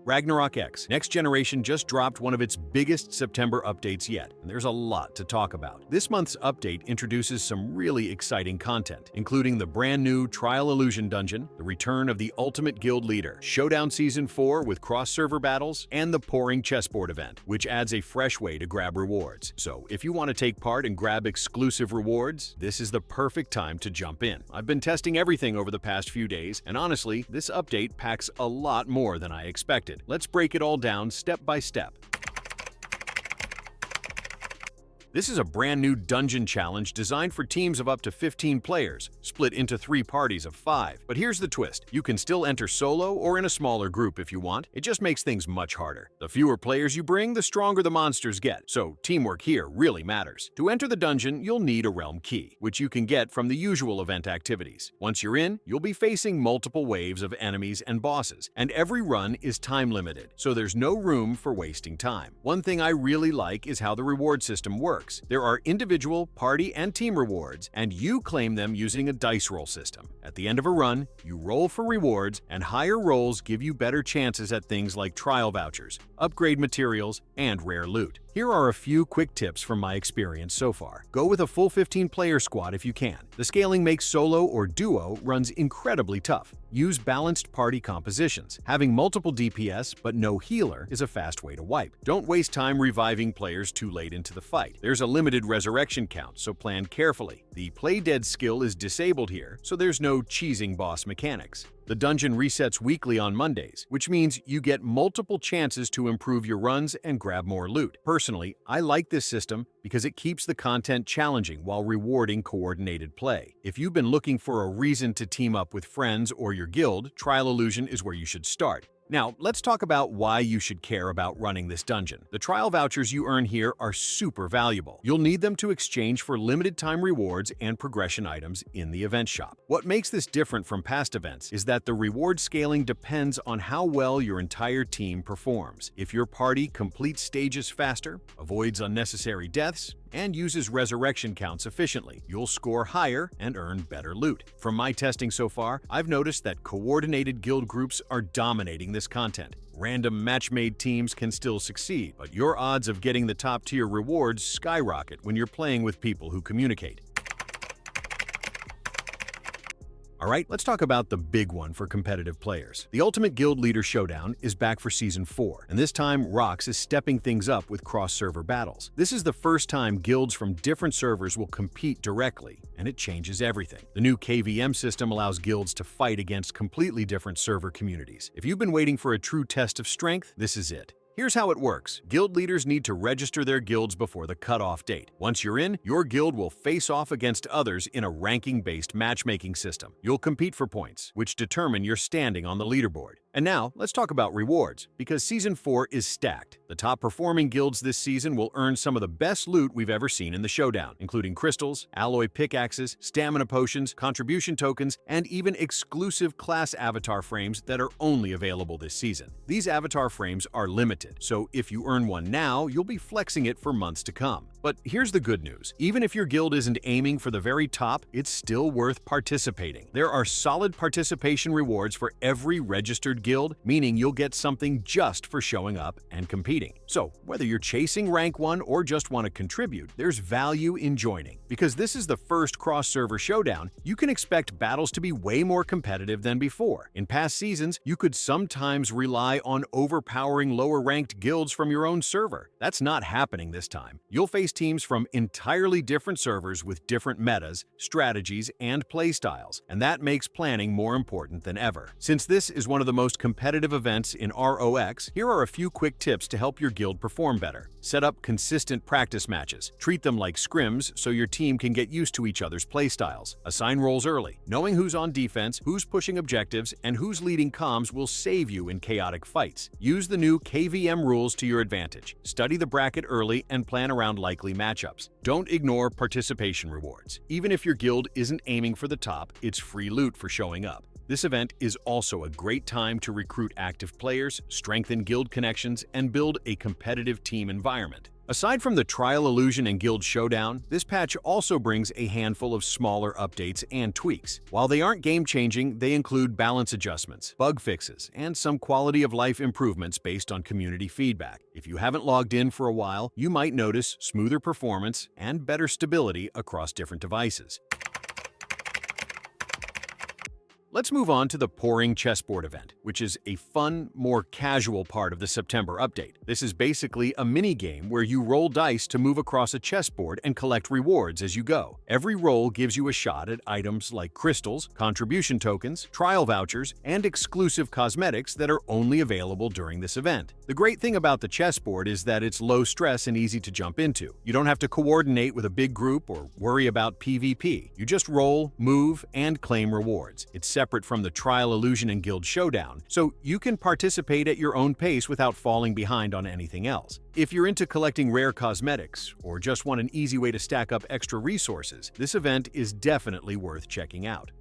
Ragnarok X Next Generation just dropped one of its biggest September updates yet, and there's a lot to talk about. This month's update introduces some really exciting content, including the brand new Trial Illusion Dungeon, the return of the Ultimate Guild Leader Showdown Season 4 with cross-server battles, and the Poring Chessboard Event, which adds a fresh way to grab rewards. So if you want to take part and grab exclusive rewards, this is the perfect time to jump in. I've been testing everything over the past few days, and honestly, this update packs a lot more than I expected. Let's break it all down step by step. This is a brand new dungeon challenge designed for teams of up to 15 players, split into 3 parties of 5. But here's the twist. You can still enter solo or in a smaller group if you want. It just makes things much harder. The fewer players you bring, the stronger the monsters get, so teamwork here really matters. To enter the dungeon, you'll need a realm key, which you can get from the usual event activities. Once you're in, you'll be facing multiple waves of enemies and bosses, and every run is time limited, so there's no room for wasting time. One thing I really like is how the reward system works. There are individual, party, and team rewards, and you claim them using a dice roll system. At the end of a run, you roll for rewards, and higher rolls give you better chances at things like trial vouchers, upgrade materials, and rare loot. Here are a few quick tips from my experience so far. Go with a full 15-player squad if you can. The scaling makes solo or duo runs incredibly tough. Use balanced party compositions. Having multiple DPS but no healer is a fast way to wipe. Don't waste time reviving players too late into the fight. There's a limited resurrection count, so plan carefully. The play dead skill is disabled here, so there's no cheesing boss mechanics. The dungeon resets weekly on Mondays, which means you get multiple chances to improve your runs and grab more loot. Personally, I like this system because it keeps the content challenging while rewarding coordinated play. If you've been looking for a reason to team up with friends or your guild, Trial Illusion is where you should start. Now, let's talk about why you should care about running this dungeon. The trial vouchers you earn here are super valuable. You'll need them to exchange for limited-time rewards and progression items in the event shop. What makes this different from past events is that the reward scaling depends on how well your entire team performs. If your party completes stages faster, avoids unnecessary deaths, and uses resurrection counts efficiently, you'll score higher and earn better loot. From my testing so far, I've noticed that coordinated guild groups are dominating this content. Random match-made teams can still succeed, but your odds of getting the top-tier rewards skyrocket when you're playing with people who communicate. Alright, let's talk about the big one for competitive players. The Ultimate Guild Leader Showdown is back for Season 4, and this time ROX is stepping things up with cross-server battles. This is the first time guilds from different servers will compete directly, and it changes everything. The new KVM system allows guilds to fight against completely different server communities. If you've been waiting for a true test of strength, this is it. Here's how it works. Guild leaders need to register their guilds before the cutoff date. Once you're in, your guild will face off against others in a ranking-based matchmaking system. You'll compete for points, which determine your standing on the leaderboard. And now, let's talk about rewards, because Season 4 is stacked. The top-performing guilds this season will earn some of the best loot we've ever seen in the showdown, including crystals, alloy pickaxes, stamina potions, contribution tokens, and even exclusive class avatar frames that are only available this season. These avatar frames are limited, so if you earn one now, you'll be flexing it for months to come. But here's the good news. Even if your guild isn't aiming for the very top, it's still worth participating. There are solid participation rewards for every registered guild, meaning you'll get something just for showing up and competing. So, whether you're chasing rank 1 or just want to contribute, there's value in joining. Because this is the first cross-server showdown, you can expect battles to be way more competitive than before. In past seasons, you could sometimes rely on overpowering lower-ranked guilds from your own server. That's not happening this time. You'll face teams from entirely different servers with different metas, strategies, and playstyles, and that makes planning more important than ever. Since this is one of the most competitive events in ROX, here are a few quick tips to help your guild perform better. Set up consistent practice matches. Treat them like scrims so your team can get used to each other's playstyles. Assign roles early. Knowing who's on defense, who's pushing objectives, and who's leading comms will save you in chaotic fights. Use the new KVM rules to your advantage. Study the bracket early and plan around likely matchups. Don't ignore participation rewards. Even if your guild isn't aiming for the top, it's free loot for showing up. This event is also a great time to recruit active players, strengthen guild connections, and build a competitive team environment. Aside from the Trial Illusion and Guild Showdown, this patch also brings a handful of smaller updates and tweaks. While they aren't game-changing, they include balance adjustments, bug fixes, and some quality-of-life improvements based on community feedback. If you haven't logged in for a while, you might notice smoother performance and better stability across different devices. Let's move on to the Poring Chessboard Event, which is a fun, more casual part of the September update. This is basically a mini-game where you roll dice to move across a chessboard and collect rewards as you go. Every roll gives you a shot at items like crystals, contribution tokens, trial vouchers, and exclusive cosmetics that are only available during this event. The great thing about the chessboard is that it's low stress and easy to jump into. You don't have to coordinate with a big group or worry about PvP. You just roll, move, and claim rewards. It's separate from the Trial Illusion and Guild Showdown, so you can participate at your own pace without falling behind on anything else. If you're into collecting rare cosmetics, or just want an easy way to stack up extra resources, this event is definitely worth checking out.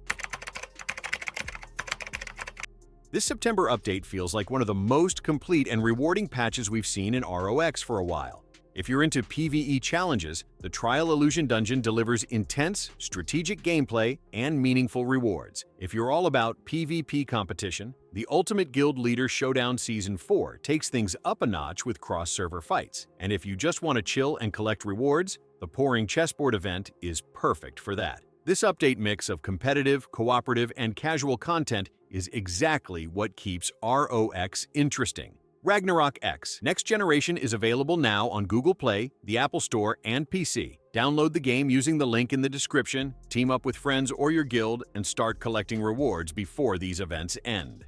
This September update feels like one of the most complete and rewarding patches we've seen in ROX for a while. If you're into PvE challenges, the Trial Illusion Dungeon delivers intense, strategic gameplay and meaningful rewards. If you're all about PvP competition, the Ultimate Guild Leader Showdown Season 4 takes things up a notch with cross-server fights. And if you just want to chill and collect rewards, the Poring Chessboard Event is perfect for that. This update mix of competitive, cooperative, and casual content is exactly what keeps ROX interesting. Ragnarok X Next Generation is available now on Google Play, the Apple Store, and PC. Download the game using the link in the description, team up with friends or your guild, and start collecting rewards before these events end.